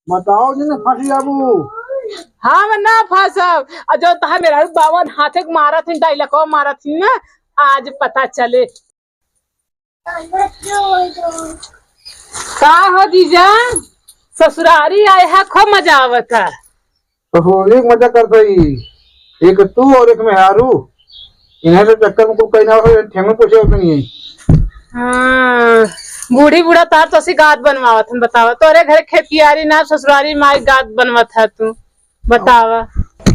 बताओ जी ने फंसी जाबू। हाँ मैं ना फंसब जो तहा मेरा बावन हाथे मारा थी डायलॉग मारा थी ना। आज पता चले का हो जीजा ससुरारी आए है खूब मजा आवत है। तो एक मजा कर सही, एक तू और एक मेहारू, इन्हें तो चक्कर में कोई ना हो ठेंगे पूछे होते नहीं है। हाँ बूढ़ी बूढ़ा तार तो गाद बनवावत हम बतावा तोरे घर खेतियारी ना ससुरारी माई गाद बनवत है तू बतावा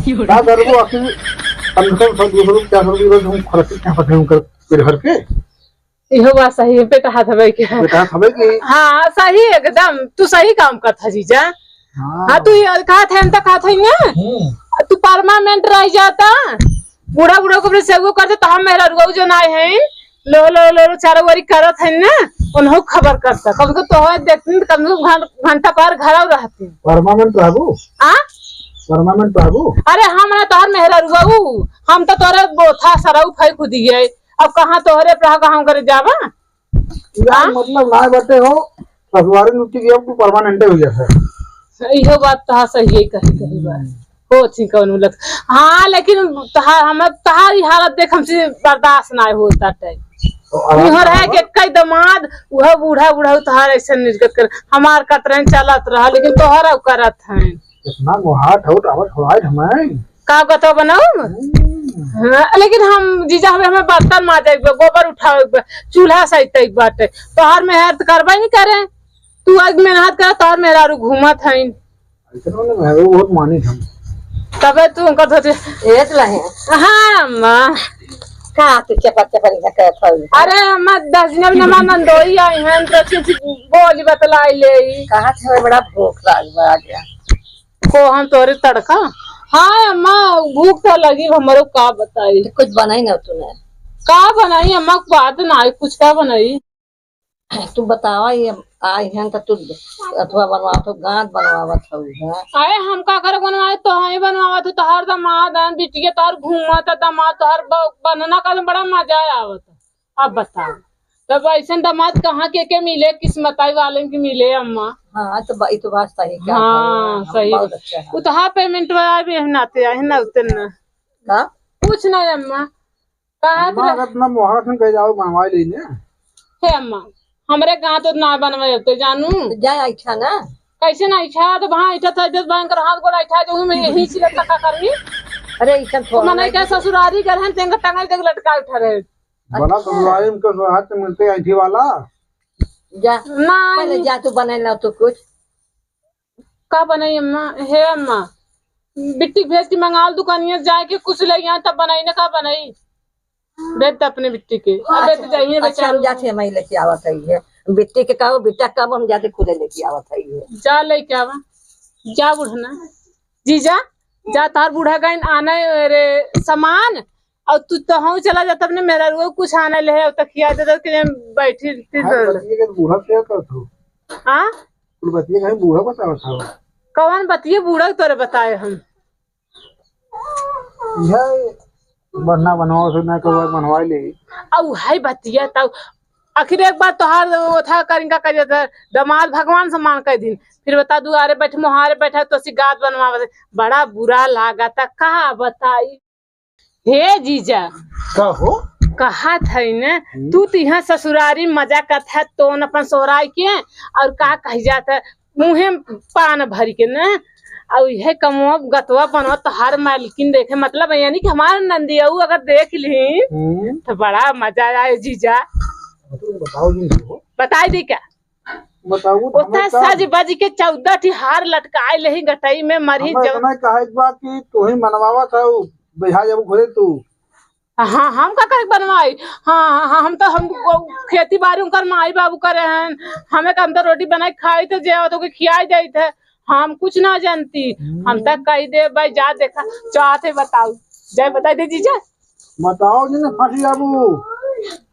क्या करूँ आखिर कम से कम 100-200 400 हम खर्च क्या पता हम कर मेरे घर के इहो बात सही है बेटा हाथ हवे के बेटा हमें की। हाँ सही एकदम तू सही काम करता जीजा। हाँ तू कहा थे हम तो कहा थे ना तू परमानेंट रह जाता बूढ़ा बूढ़ा को सेगो करते तो हम मेरा रुआ जो ना है लो लो लो चारों बारी करत है ना उन्हों खबर करता कम से तो देखते कम से घंटा पर घर रहते परमानेंट रहबू। हाँ परमानेंट रहबू। अरे हम ना तोहर मेहरा रुआऊ हम तो तोरे बोथा सराऊ फई खुदी है अब कहाँ तोहरे प्रह कहाँ करे जावा यार मतलब ना बटे हो ससुरारी नुटी की अब तू परमानेंट हो जैसे इहो बात तहा सही है कही बात हो थी कौन लग। हाँ लेकिन तहार हम तहारी हालत देख हमसे बर्दाश्त ना होता टाइम इहर है कि कई दमाद वह बूढ़ा बूढ़ा तहार ऐसे निर्गत कर हमार कतरन चलत रहा लेकिन तोहर करत है इतना मुहाट हो टावट होइट हमें का गतो बनाऊ। हाँ, लेकिन हम जीजा हमें बर्तन माजे गोबर उठावे चूल्हा सहित बाटे तोहर मेहनत करबा नहीं करे तू आज मेहनत कर तोहर मेहरा घूमत है ऐसे तो मैं बहुत मानी हम तबे तू उनका धोते एक लहे हाँ अम्मा का तू चपा चपा का फल अरे अम्मा 10 दिन में ना नंदोई आई हैं तो अच्छी बोली बतलाई ले कहा थे बड़ा भूख लागल आ गया को हम तोरे तड़का। हाँ अम्मा भूख तो लगी हमरो का बताई कुछ बनाई ना तूने का बनाई अम्मा बात ना आई कुछ का बनाई तू बतावा ये आई हैं तो तू अथवा बनवा तो गांठ बनवावत हो है अरे हम का करे बनवाए तो ही बनवावा तो तोहर दामाद है बिटिया तोहर घूमत दामाद तोहर बनना का बड़ा मजा आवत अब बता तब ऐसे दामाद कहाँ के मिले किस्मत वाले की मिले अम्मा। हाँ तो ये तो बात सही क्या हाँ सही उतहा पेमेंट वाला भी नाते है ना उतना का कुछ ना अम्मा अम्मा अपना मुहाट में कह जाओ बनवा लेने हे अम्मा हमरे गांव तो ना बनवे तो जानू जाए अच्छा ना कैसे ना इच्छा तो वहां इच्छा था जब बैंक हाथ गोला इच्छा जो मैं यही से लटका करनी अरे इतना थोड़ा मने क्या ससुरारी घर हैं तेंग टंगल तक लटका उठा रहे बड़ा ससुरारी में को हाथ में मिलते आई थी वाला जा ना पहले जा तू बना ला तो कुछ का बनाई अम्मा हे अम्मा बिट्टी भेज के मंगाल दुकानिया जाए के कुछ ले यहाँ तब बनाई ना का बनाई बेट अपने बिट्टी के अब बेट जाइए अच्छा हम जाते हम लेके आवत है बिट्टी के कहो बेटा कब हम जाते खुदे लेके आवत है जा ले क्या वा जा बुढ़ना जीजा जा तार बूढ़ा गइन आना रे सामान और तू तो हम चला जाता अपने मेरा रो कुछ आने ले है तकिया दे के बैठी थी बूढ़ा क्या कर तू हां तू बतिए कहीं बूढ़ा बताओ था कौन बतिए बूढ़ा तोरे बताए हम यह बनना बनवाओ से ना करो बनवा ले औ है बतिया तब आखिर एक बार तोहार वो था करिंगा कर दमाद भगवान सम्मान कर दिन फिर बता दुआरे बैठे मुहारे बैठा तो गात बनवा बड़ा बुरा लागा था कहा बताई हे जीजा कहो कहा था न तू तो यहाँ ससुरारी मजा करता तो अपन सोहराई के और का कह जाता मुँहे पान भर के न और यह कमो गतवा बनो तो हर मालकिन देखे मतलब यानी कि हमारा नंदिया अगर देख ली तो बड़ा मजा आए जीजा बताओ जी बताई दी क्या बताओ सज बज के 14 ठी हार लटकाए ले गटई में मरी कहा एक बात की तू ही मनवावा था बिहार जब घुरे तू हाँ हम का करे बनवाई हाँ हाँ हम तो हम खेती बाड़ी कर माई बाबू करे हैं हमें कम तो रोटी बनाई खाई तो जे तो खियाई जाई थे हम कुछ ना जानती हम तक कही दे भाई जा देखा चाहते बताओ जय बता दे जीजा बताओ जी ने फंसी जाबू।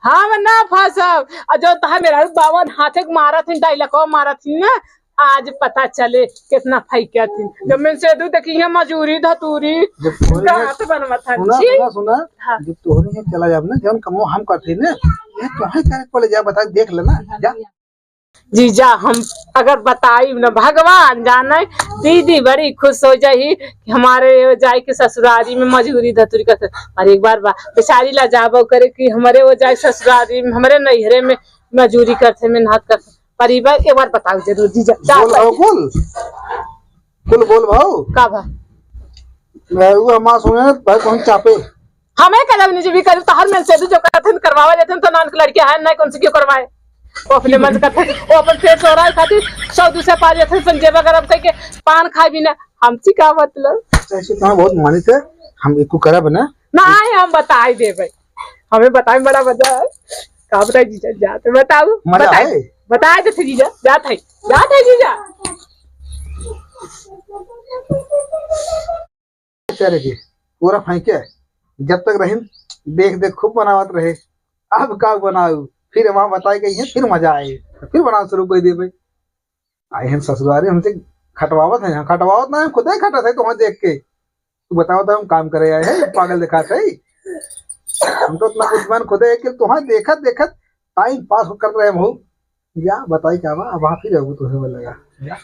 हाँ मैं ना फंसब जो तहा मेरा 52 हाथे मारा थी डायलॉग मारा थी ना आज पता चले कितना फैकिया थी जब मैं से दू देखी है मजूरी धतूरी बनवा था सुना सुना जब तोहरे चला जाब ना जब कमो हम करते ना ये तोहे करे पड़े जा बता देख लेना जा जीजा हम अगर बताई न भगवान जाने दीदी बड़ी खुश हो जाही कि हमारे जाए के ससुरारी में मजबूरी धतुरी कर। और एक बार बेचारी ला जाबो करे कि हमारे वो जाए ससुरारी में हमारे नैहरे में मजूरी करते मेहनत करते। परिवार एक बार बताओ जरूर जीजा। बोल भाऊ का भा मैं हमारा सुने भाई कौन चापे हमें कदम नहीं भी कर हर में से जो करते करवावा जाते तो नान की लड़की है ना कौन से क्यों करवाए वो अपने मन करते वो अपन पेट चोरा खातिर 100 दूसरे पा जाते पंजेबा गरम करके पान खाए भी ना हमसी का मतलब ऐसे तो बहुत मानी थे हम एक को करा बना ना हम बताई दे भाई हमें बताए बड़ा मजा है का बताए जीजा जाते बताओ बताए थे जीजा जाते जीजा चलेगी पूरा फेंके जब तक रही देख देख खूब बनावत रहे। अब का बनाऊ फिर वहां बताई गई है फिर मजा आए फिर बनाना शुरू कर दिए भाई आए हैं ससुरारी हमसे खटवावत है खटवावत ना खुद ही खटा थे तो वहां देख के तू बताओ तो हम काम करे आए हैं पागल दिखा थे हम तो इतना बुद्धिमान खुद है कि तुम्हारे देखत देखत टाइम पास कर रहे हम या बताई क्या वहां फिर तुझे लगा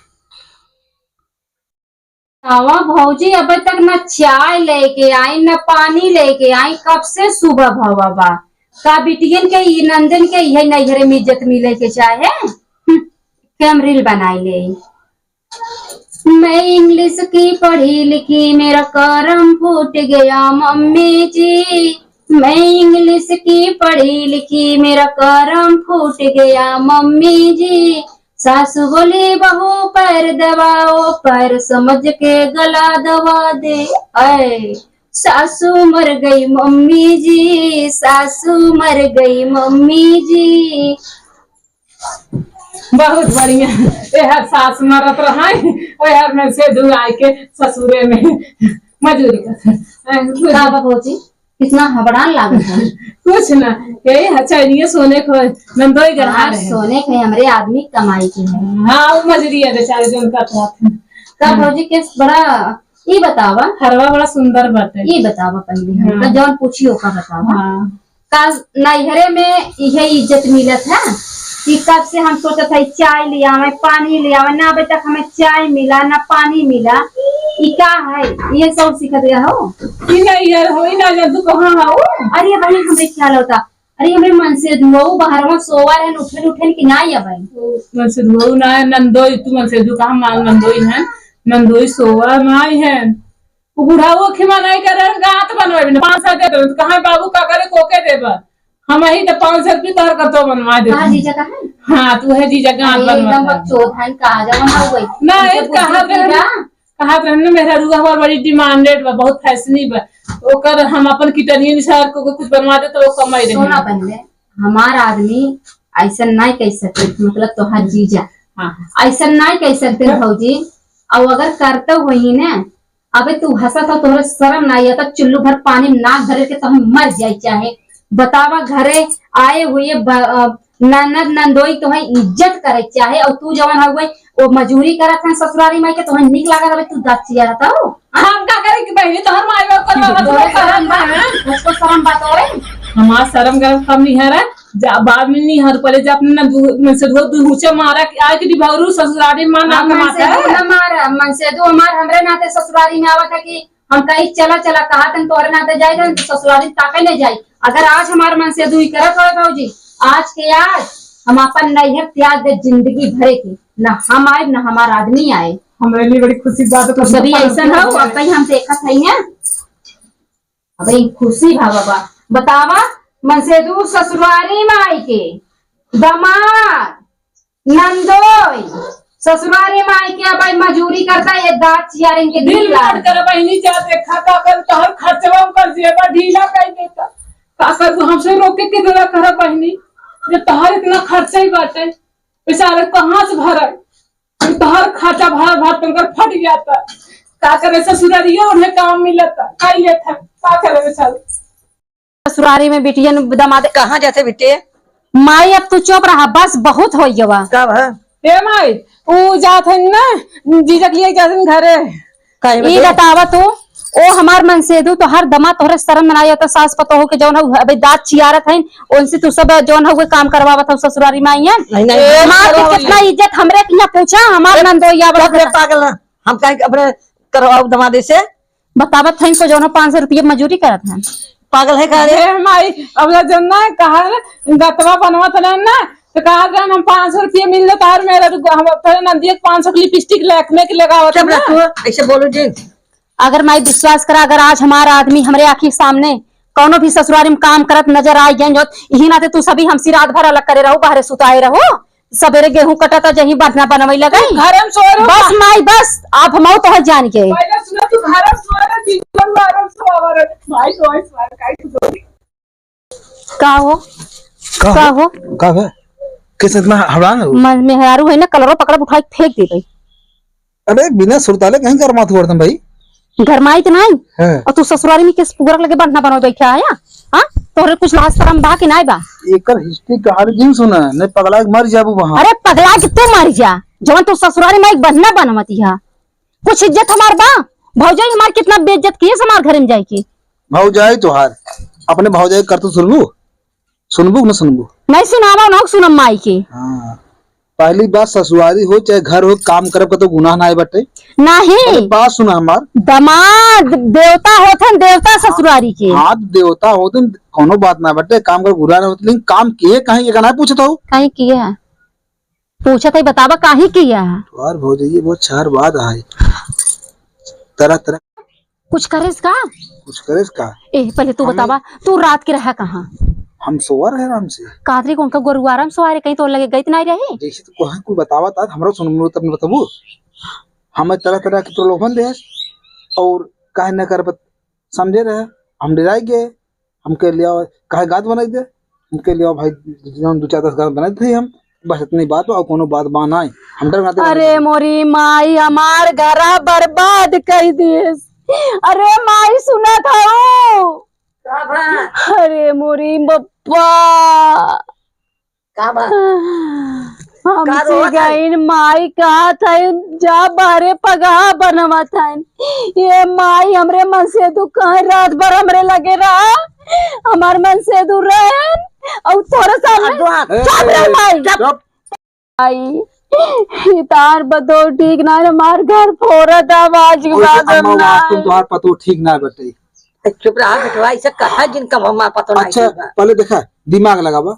आवा भौजी अभी तक न चाय लेके आई न पानी लेके आई कब से सुबह भवा बा का बिटियन के नंदन के यही नैहरे में इज्जत मिले के चाहे कैमरील बनाई ले। मैं इंग्लिश की पढ़ी लिखी मेरा करम फूट गया मम्मी जी। मैं इंग्लिश की पढ़ी लिखी मेरा करम फूट गया मम्मी जी। सासू बोली बहू पैर दबाओ पैर समझ के गला दबा दे। ऐ सासू मर गई मम्मी जी सासू मर गई मम्मी जी। बहुत बढ़िया यार सास मरत रहा यार में से दुआई के ससुरे में मजूरी कर भौजी कितना हबड़ान लागत है कुछ ना यही हचैनिए सोने को नंदोई गढ़ा रहे सोने के हमरे आदमी कमाई के है। हाँ वो मजूरी है बेचारे जो उनका था भौजी के बड़ा ये बतावा हरवा बड़ा सुंदर बात है। ये बतावा पहले हमका जौन पूछियो का बतावा हाँ। का नैहरे में यही इज्जत मिलत है कि कब से हम सोचत है चाय लिया मैं पानी लिया मैं ना अभी तक हमें चाय मिला ना पानी मिला ये क्या है ये सब सीखत गया हो कि नहीं यार होई ना जब तू कहां हो। अरे भाई हमें ख्याल होता अरे हमें मन से धुआऊ बाहर में सोवा रहे उठे कि ना या भाई मन से धुआऊ ना नंदोई तू मन से धु कहां मांग नंदोई है नंदोई सोवा नाई है वो बुढ़ाओ खिमा नहीं करे गात बनवे बिना 500 दे दो कहां बाबू का करे कोके देबा हम ही तो 500 रुपये तोहर कर तो बनवा दे। हां जीजा का है हां तू है जीजा गात बनवा एकदम बकचोद है कहा जा बना गई ना एक कहा रहने मेरा रुआ हुआ बड़ी डिमांडेड बा बहुत फैशनी बा ओकर हम अपन किटनी निसार को कुछ बनवा दे तो वो कमाई रहे सोना पहले हमार आदमी ऐसा नहीं कह सकते मतलब तोहर जीजा हां ऐसा नहीं कह सकते भौजी और अगर करते वही ना अबे तू हंसा था तोहरे शर्म नहीं आता चुल्लू भर पानी में नाक धरे के तो हम मर जाए चाहे बतावा घरे आए हुए ननद नंदोई तो इज्जत करे चाहे और तू जवन हो गई वो मजूरी करत है ससुरारी माई के तो निक लागत है तू दाचिया रहता हो हम का करे कि बहनी तो हर माई बाप करवा उसको शर्म बात होए हमार शर्म गरम कम नहीं है जा बाद में नहीं हर पहले जब अपने से दो हुचे मारा कि आए कि भौरू ससुरारी मां ना कमाता है हमारा मन से दो हमार हमरे नाते ससुरारी में आवत है कि हम कहीं चला कहा तन तोरे नाते जाए तो ससुरारी ताके नहीं जाए। अगर आज हमारे मन से दुई करत हो भौजी आज के आज हम अपन नैहर त्याग दे जिंदगी भरे की न हम आए न हमारा आदमी आए हमारे लिए बड़ी खुशी बात है। तो सभी ऐसा हो अब कहीं हम देखा था अब खुशी बाबा बतावा मन से दू ससुरारी माई के दमाद नंदोई ससुरारी माई के अब मजूरी करता है दांत चियार इनके दिल लाड कर बहनी जा देखा का कर तोहर खर्चवा कर जेबा ढीला कर देता का कर हमसे रोके के देला कर बहनी जे तोहर इतना खर्चा ही बाटे बेचारे कहां से भरे तोहर खाता भर भर तंकर फट जाता का करे ससुरारिया उन्हें काम मिलता काई लेता का करे बेचारे ससुरारी में बिटियन दमाद कहाँ जाते बेटे माई अब तू चुप रहा बस बहुत हो गया कब है ए माई ऊ जात है ना जीजा के लिए जात घरे ये बतावा तू ओ हमार मन से दू तो हर दमा तोहरे शर्म में ना आता सास पतो हो के जौन हो अबे दांत चियारत है उनसे तू सब जौन हो काम करवावत हो ससुरारी में आइया मां के कितना इज्जत हमरे के यहाँ पूछा हमार नंदोइया बड़ा पागल है। हम कहीं अपने करवाओ दमादे से बतावत है इनको जौन 500 रुपया मजूरी करत है पागल है का रे अरे माई अब जन्ना कहा गतवा बनवत है ना तो कहा गया हम 500 रुपये मिल ले तार मेरा हम फिर नंदी 500 की लिपस्टिक लैक्मे की लगावत है ना तू ऐसे बोलो जी। अगर मैं विश्वास करा अगर आज हमारा आदमी हमारे आंखी सामने कौनो भी ससुरारी में काम करत नजर आई गए यही नाते तू सभी हमसी रात भर अलग करे रहो बाहर सुताए रहो सवेरे गेहूं कटा जही बना बनवई लगाई घर में सो रहे बस माई बस आप हम तो जान के पहले सुना तू घर में सो रहे जीवन में सो रहे भाई तो ऐसा काई तू का हो का है किस इतना हड़ान हो मन में हरारू है ना कलरो पकड़ उठा के फेंक दे गई अरे बिना सुरताले कहीं कर माथ वर्तन भाई घर में आई तो नहीं है और तू ससुरारी में किस पुगरक लगे बंधना बनो बैठा आया हां तोरे कुछ लाज शरम बा कि नहीं बा एकर हिस्ट्री कहानी जिन सुना ने पगला के मर जाबू वहां अरे पगला के तू मर जा जवन तू ससुरारी में एक बंधना बनवती है कुछ इज्जत हमार बा भौजाई हमार कितना बेइज्जत किए हमार घर में जाए की भौजाई तोहार अपने भौजाई कर तो सुनबू न सुनबू नहीं सुनावा ना सुनम माई के हाँ पहली बात ससुरारी हो चाहे घर हो काम करब का तो गुनाह ना है बटे नहीं बात सुना हमार दमाद देवता होथन देवता ससुरारी के हाँ देवता होते कोनो बात ना बटे काम कर बुरा ना होते लेकिन काम किए कहीं ये ना पूछता हो कहीं किया है पूछा था बतावा काहे किया है और भौजाई बहुत चार बात है तरह तरह कुछ करेस का कुछ करे का ए पहले तू बतावा तू रात के रहा कहाँ हम सोवर है आराम से कादरी कौन का गोरुआराम सोआरे कहीं तो लगे गई नहीं रही जैसे तो कहाँ कोई बतावा था हमरा सुन तब बताबू हमें तरह तरह के प्रलोभन दे और काहे न कर समझे रहे हम डराई गए हमके लिया काहे गात बनाई दे हमके लिया भाई 2-4-10 गात बनाई थे हम बस इतनी बात और कोनो बात बनाए हम डर बनाते अरे मोरी माई हमार घरा बर्बाद कर दिस अरे माई सुना था अरे मोरी बप्पा हमसे गईन माई कहा था जा बारे पगहा बनवा था ये माई हमरे मन से तू कहा रात भर हमरे लगे रहा हमार मन से दूर रहे और थोड़ा सा माई तार बदो ठीक ना हमार घर फोरत आवाज तुम्हार पतो ठीक ना बटे चुप रहा बेटवा ऐसे कहा जिनका मम्मा पता नहीं अच्छा पहले देखा दिमाग लगावा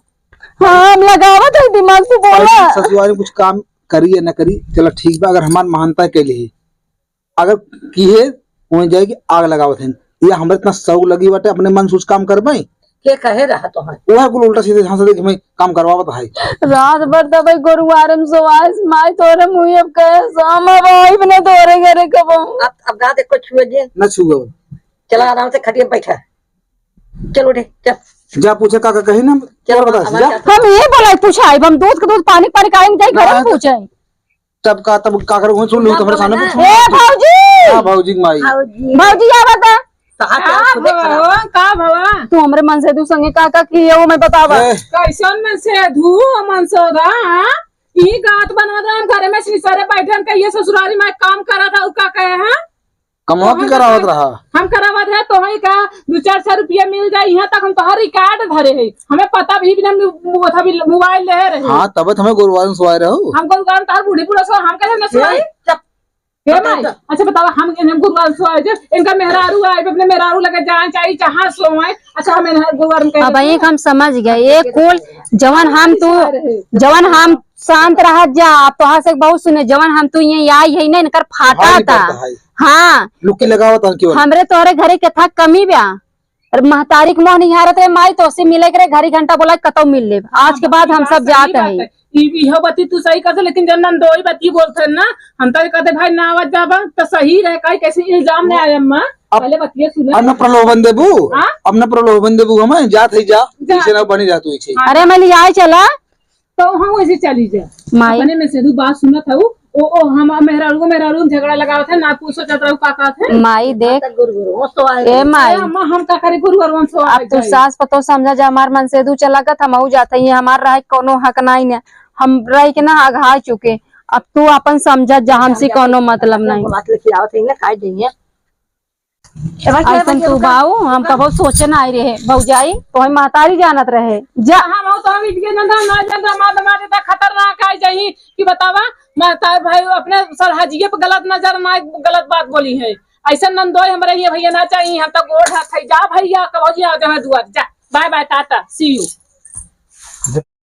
हाँ हम लगावा तो दिमाग से बोला ससुराल में कुछ काम करी या न करी चलो ठीक बा अगर हमार महानता के लिए अगर की है वहीं जाएगी आग लगावत है ये हमरा इतना शौक लगी बाटे अपने मन से काम करबई के कहे रहा तो है वह कुल उल्टा सीधे हां से देख मैं काम करवावत है रात भर दबई गुरुवारम सोवास माई तोरे मुंह अब कहे शाम भाई बने तोरे घरे कब अब गा देखो छुए जी न छुओ चला आराम से खटिया बैठा चलो उठे चल जा पूछे काका कही ना चलो बता जा हम ये बोला पूछा है हम दूध का दूध पानी पानी काहे जाई घर में पूछे तब काकर वहीं सुन लो तुम्हारे सामने पूछ ए भौजी हां भौजी माई भौजी आ बता का भवा तू हमरे मन से तू संगे काका की है वो मैं बतावा कैसन में से धू मन से दा ई गात बनवा दन घरे में सिसरे बैठन के ये ससुरारी में काम करा था का कहे हैं कमवा की करावत रहा हम करावत है तो ही का 2-400 रुपया मिल जाए यहाँ तक हम तो हर रिकॉर्ड धरे है हमें पता भी मोबाइल ले रहे हाँ तब हमें गुरुवार में सोए रहो हम गुरुवार तार बूढ़ी बूढ़ा सो हम कैसे न सोए अच्छा बताओ हम गुरुवार सोए जे इनका मेहरारू आए अपने मेहरारू लगे जाए चाहिए जहाँ सोए अच्छा हम गुरुवार में अब एक हम समझ गए ये कुल जवन हम शांत रह जा तो से बहुत सुने जवन हम तू ये आई है ना इनकर फाटा था हाँ लुकी लगावत क्यों हमरे तोरे घरे के था कमी ब्या महतारी के मोह नहीं हारत है माई तो से मिले करे घड़ी घंटा बोला कतो मिल ले आज के बाद हम सब जाते हैं इहो बती तू सही कहते लेकिन जब नंदोई बती बोलते ना हम तो कहते भाई ना आवाज जाबा तो सही रहे काई कैसे इल्जाम ने आया अम्मा पहले बतिए सुने अब न प्रलोभन देबू अब न प्रलोभन देबू हमें जात है जा इसे ना बनी जा तू इसे अरे मैं लिया चला तो हम वैसे चली जा माई अपने में से दू बात सुनत हूँ ओ हम मेहरारू झगड़ा लगावे थे ना पूछो चतरा काका थे माई देख ए माई अम्मा हम का करे गुरुवार वंश अब तू सास पतो समझा जा हमार मन से दू चला गत हम जाते हैं हमार रह कोनो हक नहीं ने हम रह के ना आघा चुके अब तू अपन समझा जा हमसे कोनो मतलब नहीं बात लेके आवत है ना खाई देंगे ऐसन तू बाऊ हम कबो सोचे ना आई रहे भौजाई तो हम मातारी जानत रहे जा हम हो तो हम इसके नंदा ना जानता मार मारे ता खतरनाक आई जही कि बतावा माता भाई अपने सरहजिए पे गलत नजर ना गलत बात बोली है ऐसा नंदोई हमरा ये भैया ना चाहिए हम तो गोड़ हाथ जा भैया कबो जी आ जा दुआर जा bye bye tata see you